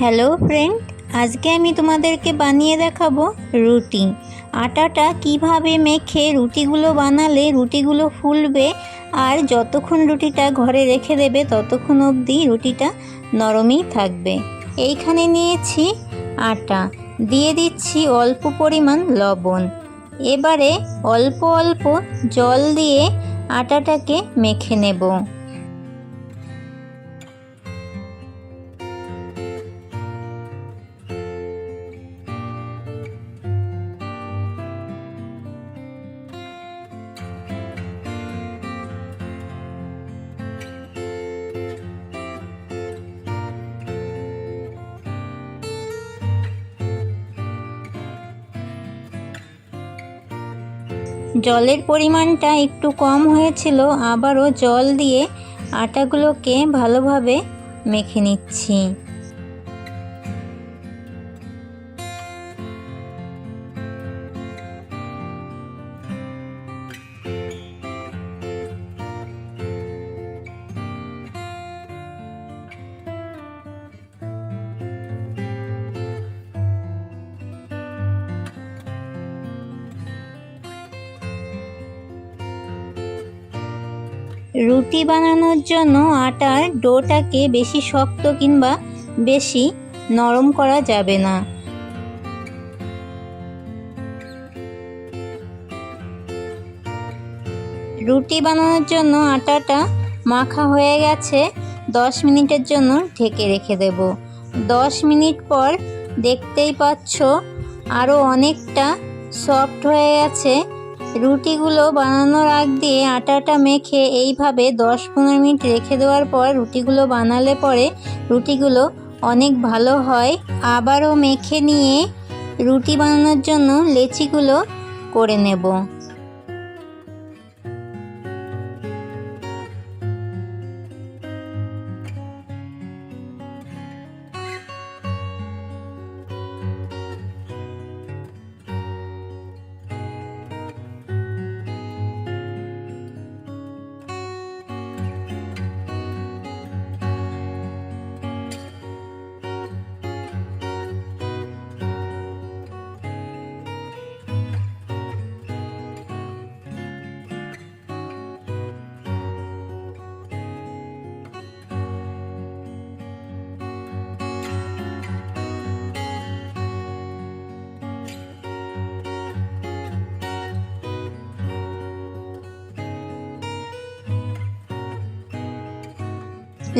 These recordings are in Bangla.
হ্যালো ফ্রেন্ড, আজকে আমি তোমাদেরকে বানিয়ে দেখাবো রুটি। আটাটা কিভাবে মেখে রুটিগুলো বানালে রুটিগুলো ফুলবে আর যতক্ষণ রুটিটা ঘরে রেখে দেবে ততক্ষণ অবধি রুটিটা নরমই থাকবে। এইখানে নিয়েছি আটা, দিয়ে দিচ্ছি অল্প পরিমাণ লবণ। এবারে অল্প অল্প জল দিয়ে আটাটাকে মেখে নেব। জলের পরিমাণটা একটু কম হয়েছিল, আবারও জল দিয়ে আটাগুলোকে ভালোভাবে মেখে নিচ্ছি। রুটি বানানোর জন্য আটার ডোটাকে বেশি শক্ত কিংবা বেশি নরম করা যাবে না। রুটি বানানোর জন্য আটাটা মাখা হয়ে গেছে, 10 মিনিটের জন্য ঢেকে রেখে দেব। 10 মিনিট পর দেখতেই পাচ্ছ আরও অনেকটা সফট হয়ে গেছে। রুটিগুলো বানানোর আগ দিয়ে আটাটা মেখে এইভাবে 10-15 মিনিট রেখে দেওয়ার পর রুটিগুলো বানালে পরে রুটিগুলো অনেক ভালো হয়। আবারও মেখে নিয়ে রুটি বানানোর জন্য লেচিগুলো করে নেব।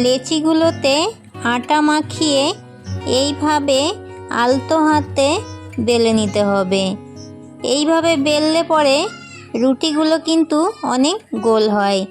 লেচিগুলোতে আটা মাখিয়ে এইভাবে আলতো হাতে বেলে নিতে হবে। এইভাবে বেললে পরে রুটিগুলো কিন্তু অনেক গোল হয়।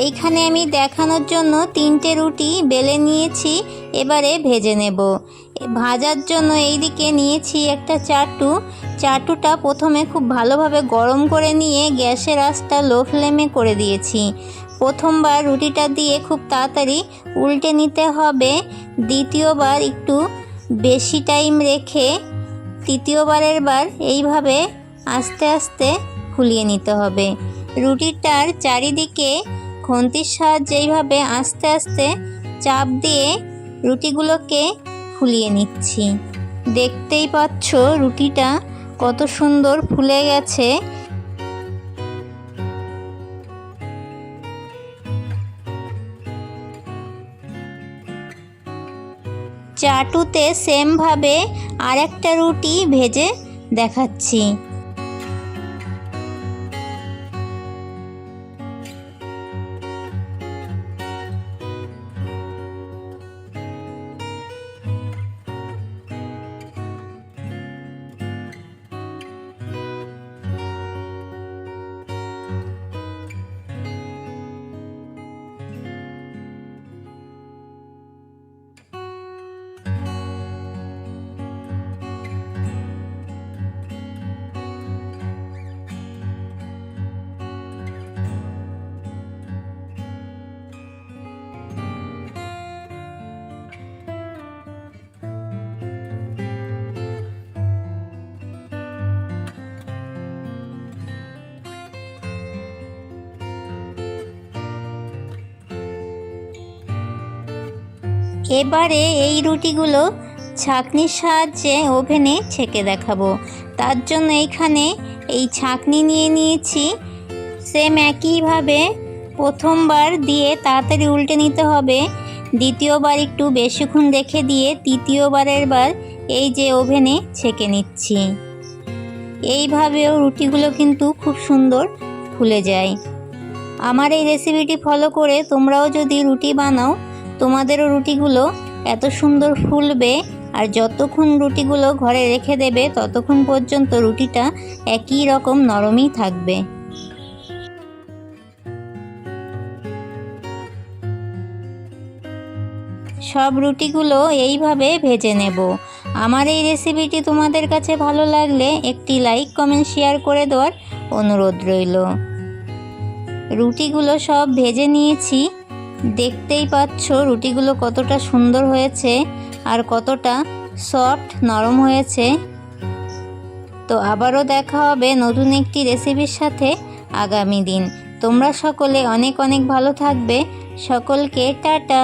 এইখানে আমি দেখানোর জন্য 3টে রুটি বেলে নিয়েছি, এবারে ভেজে নেব। ভাজার জন্য এইদিকে নিয়েছি একটা চাটু। চাটুটা প্রথমে খুব ভালোভাবে গরম করে নিয়ে গ্যাসের আঁচটা লো ফ্লেমে করে দিয়েছি। প্রথমবার রুটিটা দিয়ে খুব তাড়াতাড়ি উল্টে নিতে হবে। দ্বিতীয়বার একটু বেশি টাইম রেখে তৃতীয়বারের বার এইভাবে আস্তে আস্তে ফুলিয়ে নিতে হবে। রুটিটার চারিদিকে খুন্তির সাহায্যে এইভাবে আস্তে আস্তে চাপ দিয়ে রুটিগুলোকে ফুলিয়ে নিচ্ছি। দেখতেই পাচ্ছ রুটিটা কত সুন্দর ফুলে গেছে। চাটুতে সেমভাবে আরেকটা রুটি ভেজে দেখাচ্ছি। এবারে এই রুটিগুলো ছাঁকনির সাহায্যে ওভেনে ছেঁকে দেখাবো। তার জন্য এইখানে এই ছাঁকনি নিয়ে নিয়েছি। সেম একইভাবে প্রথমবার দিয়ে তাড়াতাড়ি উল্টে নিতে হবে। দ্বিতীয়বার একটু বেশিক্ষণ রেখে দিয়ে তৃতীয়বারের বার এই যে ওভেনে ছেঁকে নিচ্ছি। এইভাবেও রুটিগুলো কিন্তু খুব সুন্দর ফুলে যায়। আমার এই রেসিপিটি ফলো করে তোমরাও যদি রুটি বানাও, তোমাদেরও রুটিগুলো এত সুন্দর ফুলবে। আর যতক্ষণ রুটিগুলো ঘরে রেখে দেবে ততক্ষণ পর্যন্ত রুটিটা একই রকম নরমই থাকবে। সব রুটিগুলো এইভাবে ভেজে নেব। আমার এই রেসিপিটি তোমাদের কাছে ভালো লাগলে একটি লাইক, কমেন্ট, শেয়ার করে দেওয়ার অনুরোধ রইল। রুটিগুলো সব ভেজে নিয়েছি। দেখতেই পাচ্ছ রুটিগুলো কতটা সুন্দর হয়েছে আর কতটা সফট নরম হয়েছে। তো আবারও দেখা হবে নতুন একটি রেসিপির সাথে আগামী দিন। তোমরা সকলে অনেক অনেক ভালো থাকবে। সকলকে টাটা।